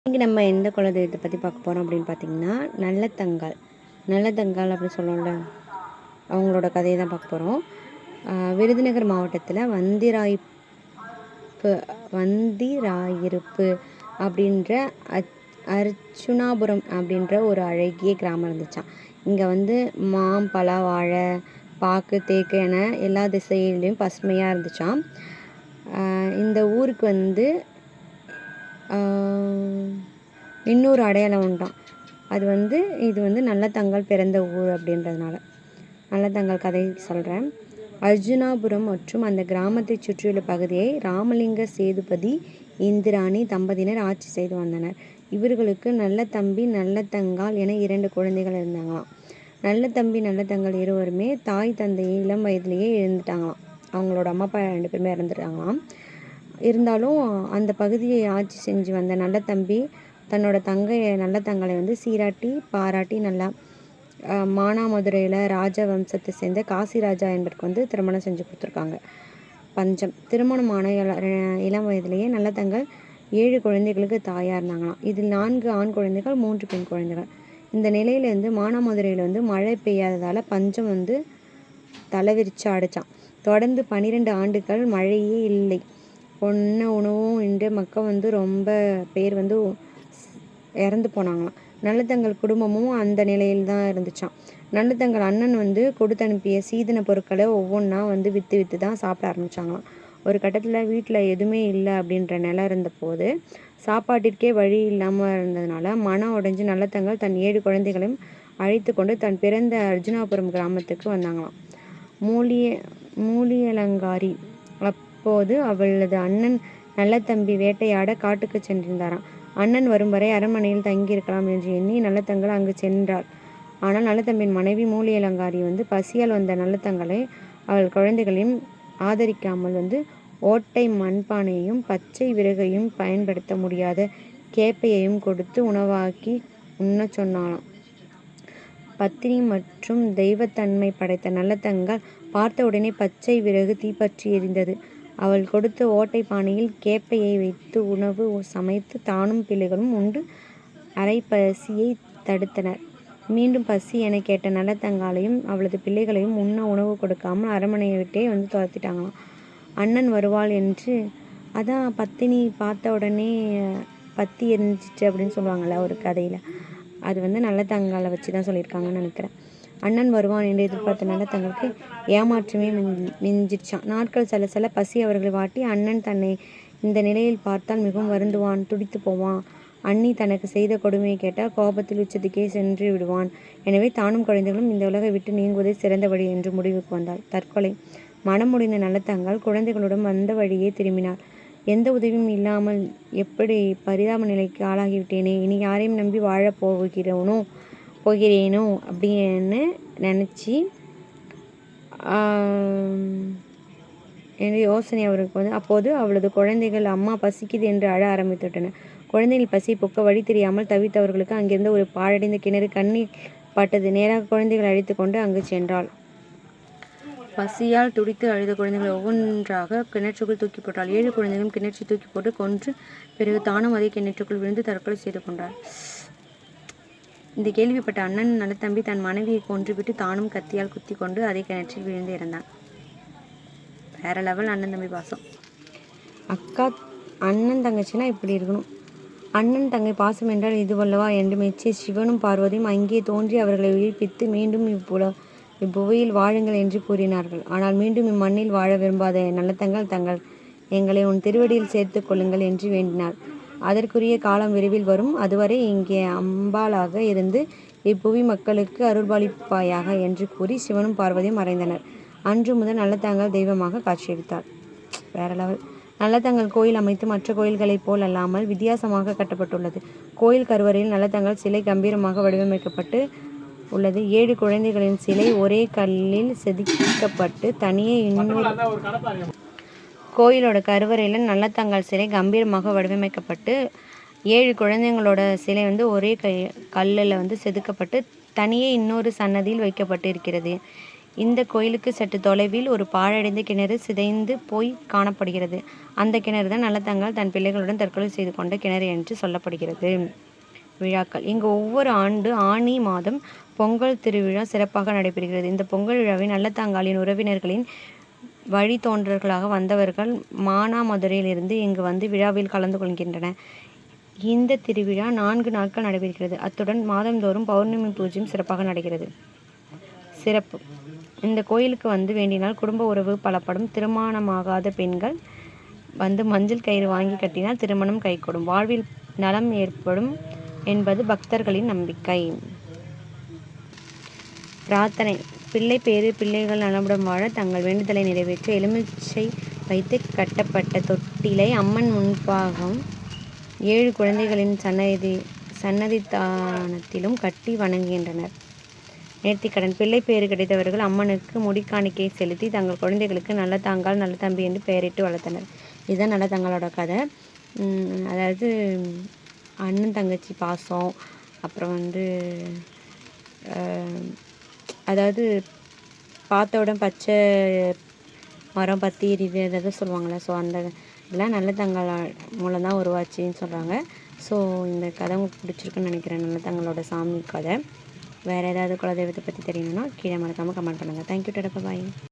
இன்றைக்கி நம்ம எந்த குலதெய்வத்தை பற்றி பார்க்க போகிறோம் அப்படின்னு பார்த்தீங்கன்னா நல்லதங்கால் அப்படி சொல்லணும்ல, அவங்களோட கதையை தான் பார்க்க போகிறோம். விருதுநகர் மாவட்டத்தில் வந்திராயிருப்பு அப்படின்ற அர்ச்சுனாபுரம் அப்படின்ற ஒரு அழகிய கிராமம் இருந்துச்சான். இங்கே மாம், பலா, வாழை, பாக்கு, தேக்கு என எல்லா திசையிலையும் பசுமையாக இருந்துச்சான். இந்த ஊருக்கு இன்னொரு அடையாளம் உண்டாம். இது நல்லதங்கால் பிறந்த ஊர் அப்படின்றதுனால நல்லதங்கால் கதை சொல்கிறேன். அர்ஜுனாபுரம் மற்றும் அந்த கிராமத்தை சுற்றியுள்ள பகுதியை ராமலிங்க சேதுபதி இந்திராணி தம்பதியினர் ஆட்சி செய்து வந்தனர். இவர்களுக்கு நல்லதம்பி நல்லதங்கால் என 2 குழந்தைகள் இருந்தாங்களாம். நல்லதம்பி நல்லதங்கால் இருவருமே தாய் தந்தையை இளம் வயதிலேயே இழந்துட்டாங்களாம். அவங்களோட அம்மா அப்பா 2 பேருமே இறந்துட்டாங்களாம். இருந்தாலும் அந்த பகுதியை ஆட்சி செஞ்சு வந்த நல்லதம்பி தன்னோட தங்கை நல்லதங்காலை சீராட்டி பாராட்டி நல்லா மானாமதுரையில் ராஜ வம்சத்தை சேர்ந்த காசிராஜா என்பதற்கு திருமணம் செஞ்சு கொடுத்துருக்காங்க. பஞ்சம் திருமணமான இளம் வயதிலேயே நல்லதங்கால் 7 குழந்தைகளுக்கு தாயாக இருந்தாங்களாம். இதில் 4 ஆண் குழந்தைகள், 3 பெண் குழந்தைகள். இந்த நிலையிலேருந்து மானாமதுரையில் மழை பெய்யாததால் பஞ்சம் தலைவிரிச்சு அடித்தான். தொடர்ந்து 12 ஆண்டுகள் மழையே இல்லை. உணவும் இன்று மக்கள் ரொம்ப பேர் இறந்து போனாங்களாம். நல்லதங்கால் குடும்பமும் அந்த நிலையில் தான் இருந்துச்சான். நல்லதங்கால் அண்ணன் கொடுத்தனுப்பிய சீதன பொருட்களை ஒவ்வொன்றா விற்று தான் சாப்பிட ஆரம்பித்தாங்களாம். ஒரு கட்டத்தில் வீட்டில் எதுவுமே இல்லை அப்படின்ற நிலை இருந்தபோது சாப்பாட்டிற்கே வழி இல்லாமல் இருந்ததுனால மனம் உடைஞ்சு நல்லதங்கால் தன் 7 குழந்தைகளையும் அழைத்து கொண்டு தன் பிறந்த அர்ஜுனாபுரம் கிராமத்துக்கு வந்தாங்களாம். மூலியலங்காரி அப்போது அவளது அண்ணன் நல்லதம்பி வேட்டையாட காட்டுக்கு சென்றிருந்தாராம். அண்ணன் வரும் வரை அரண்மனையில் தங்கியிருக்கலாம் என்று எண்ணி நல்லதங்கால் அங்கு சென்றாள். ஆனால் நல்லதம்பியின் மனைவி மூலியலங்காரி பசியால் வந்த நல்லதங்காலை அவள் குழந்தைகளையும் ஆதரிக்காமல் ஓட்டை மண்பானையையும் பச்சை விறகையும் பயன்படுத்த முடியாத கேப்பையையும் கொடுத்து உணவாக்கி உண்ண சொன்னாளாம். பத்தினி மற்றும் தெய்வத்தன்மை படைத்த நல்லதங்கால் பார்த்தவுடனே பச்சை விறகு தீப்பற்றி எரிந்தது. அவள் கொடுத்த ஓட்டை பானையில் கேப்பையை வைத்து உணவு சமைத்து தானும் பிள்ளைகளும் உண்டு அரை பசியை தடுத்தனர். மீண்டும் பசி என கேட்ட நல்லதங்காலையும் அவளது பிள்ளைகளையும் உணவு கொடுக்காமல் அரண்மனையை விட்டே துரத்திட்டாங்களாம். அண்ணன் வருவாள் என்று அதான் பத்தினி பார்த்த உடனே பத்தி எரிஞ்சிச்சு அப்படின்னு சொல்லுவாங்கள்ல ஒரு கதையில். அது நல்லதங்காலை வச்சு தான் சொல்லியிருக்காங்கன்னு நினைக்கிறேன். அண்ணன் வருவான் என்று எதிர்பார்த்த நல்லதங்காலுக்கு ஏமாற்றமே மிஞ்சிச்சான். நாட்கள் செல்ல பசி அவர்களை வாட்டி அண்ணன் தன்னை இந்த நிலையில் பார்த்தால் மிகவும் வருந்துவான், துடித்து போவான். அண்ணி தனக்கு செய்த கொடுமையை கேட்டால் கோபத்தில் உச்சத்துக்கே சென்று விடுவான். எனவே தானும் குழந்தைகளும் இந்த உலகை விட்டு நீங்குவதே சிறந்த வழி என்று முடிவுக்கு வந்தாள். தற்கொலை. மனம் முடிந்த நல்லதங்கால் குழந்தைகளுடன் வந்த வழியே திரும்பினார். எந்த உதவியும் இல்லாமல் எப்படி பரிதாப நிலைக்கு ஆளாகிவிட்டேனே, இனி யாரையும் நம்பி வாழப் போகிறேனோ அப்படின்னு நினச்சி என்ற யோசனை அவருக்கு அப்போது அவளது குழந்தைகள் அம்மா பசிக்குது என்று அழ ஆரம்பித்துவிட்டன. குழந்தைகள் பசி போக்க வழி தெரியாமல் தவித்தவர்களுக்கு அங்கிருந்த ஒரு பாழடைந்த கிணறு கண்ணில் பட்டது. நேராக குழந்தைகள் அழைத்து கொண்டு அங்கு சென்றாள். பசியால் துடித்து அழுத குழந்தைகளை ஒவ்வொன்றாக கிணற்றுக்குள் தூக்கி போட்டாள். 7 குழந்தைகளும் கிணற்றை தூக்கி போட்டு கொன்று பிறகு தானும் அதே கிணற்றுக்குள் விழுந்து தற்கொலை செய்து கொண்டாள். இந்த கேள்விப்பட்ட அண்ணன் நல்லதம்பி தன் மனைவியை கொன்றுவிட்டு தானும் கத்தியால் குத்தி கொண்டு அதே கிணற்றில் விழுந்து இறந்தான். வேற லெவல் அண்ணன் தம்பி பாசம். அண்ணன் தங்கச்சின்னா இப்படி இருக்கணும். அண்ணன் தங்கை பாசம் என்றால் இதுவல்லவா என்று மெச்சிய சிவனும் பார்வதியும் அங்கே தோன்றி அவர்களை உயிர்ப்பித்து மீண்டும் இப்புவியில் வாழுங்கள் என்று கூறினார்கள். ஆனால் மீண்டும் இம்மண்ணில் வாழ விரும்பாத நல்லதங்கால் எங்களை உன் திருவடியில் சேர்த்து கொள்ளுங்கள் என்று வேண்டினார். அதற்குரிய காலம் விரைவில் வரும். அதுவரை இங்கே அம்பாளாக இருந்து இப்புவி மக்களுக்கு அருள்பாலிப்பாயாக என்று கூறி சிவனும் பார்வதியும் மறைந்தனர். அன்று முதல் நல்லதங்கால் தெய்வமாக காட்சியளித்தார். வேற லெவல். நல்லதங்கால் கோயில் அமைத்து மற்ற கோயில்களைப் போல் அல்லாமல் வித்தியாசமாக கட்டப்பட்டுள்ளது. கோயில் கருவறையில் நல்லதங்கால் சிலை கம்பீரமாக வடிவமைக்கப்பட்டு உள்ளது. 7 குழந்தைகளின் சிலை ஒரே கல்லில் செதுக்கப்பட்டு தனியே கோயிலோட கருவறையில் நல்லதங்கால் சிலை கம்பீரமாக வடிவமைக்கப்பட்டு 7 குழந்தைங்களோட சிலை ஒரே கல்லில் செதுக்கப்பட்டு தனியே இன்னொரு சன்னதியில் வைக்கப்பட்டு இருக்கிறது. இந்த கோயிலுக்கு சற்று தொலைவில் ஒரு பாழடைந்த கிணறு சிதைந்து போய் காணப்படுகிறது. அந்த கிணறு தான் நல்லதங்காள் தன் பிள்ளைகளுடன் தற்கொலை செய்து கொண்ட கிணறு என்று சொல்லப்படுகிறது. விழாக்கள். இங்கு ஒவ்வொரு ஆண்டு ஆனி மாதம் பொங்கல் திருவிழா சிறப்பாக நடைபெறுகிறது. இந்த பொங்கல் விழாவை நல்லதங்காளின் உறவினர்களின் வழித்தோன்றல்களாக வந்தவர்கள் மானாமதுரையிலிருந்து இங்கு வந்து விழாவில் கலந்து கொள்கின்றனர். இந்த திருவிழா 4 நாட்கள் நடைபெறுகிறது. அத்துடன் மாதந்தோறும் பௌர்ணமி பூஜையும் சிறப்பாக நடக்கிறது. சிறப்பு. இந்த கோயிலுக்கு வந்து வேண்டினால் குடும்ப உறவு பலப்படும். திருமணமாகாத பெண்கள் வந்து மஞ்சள் கயிறு வாங்கி கட்டினால் திருமணம் கைகூடும், வாழ்வில் நலம் ஏற்படும் என்பது பக்தர்களின் நம்பிக்கை. பிரார்த்தனை. பிள்ளை பேறு பிள்ளைகள் நலமுடன் வாழ தங்கள் வேண்டுதலை நிறைவேற்ற எலுமிச்சை வைத்து கட்டப்பட்ட தொட்டிலை அம்மன் முன்பாகம் 7 குழந்தைகளின் சன்னதித்தானத்திலும் கட்டி வணங்குகின்றனர். நேர்த்திக்கடன். பிள்ளை பேறு கிடைத்தவர்கள் அம்மனுக்கு முடிக்காணிக்கை செலுத்தி தங்கள் குழந்தைகளுக்கு நல்லதங்காள் நல்லதம்பி என்று பெயரிட்டு வளர்த்தனர். இதுதான் நல்லதங்காளோட கதை. அதாவது அண்ணன் தங்கச்சி பாசம், அப்புறம் வந்து அதாவது பார்த்தவுடன் பச்சை மரம் பற்றி எரியுது எதாவது சொல்லுவாங்கள்ல. ஸோ அந்த இதெல்லாம் நல்லதங்காள் மூலம் தான் உருவாச்சின்னு சொல்கிறாங்க. ஸோ இந்த கதை உங்களுக்கு பிடிச்சிருக்குன்னு நினைக்கிறேன். நல்லதங்காளோட சாமி கதை. வேறு ஏதாவது குலதெய்வத்தை பற்றி தெரியணும்னா கீழே மறக்காமல் கமெண்ட் பண்ணுங்கள். தேங்க்யூ. டாடா பாய்.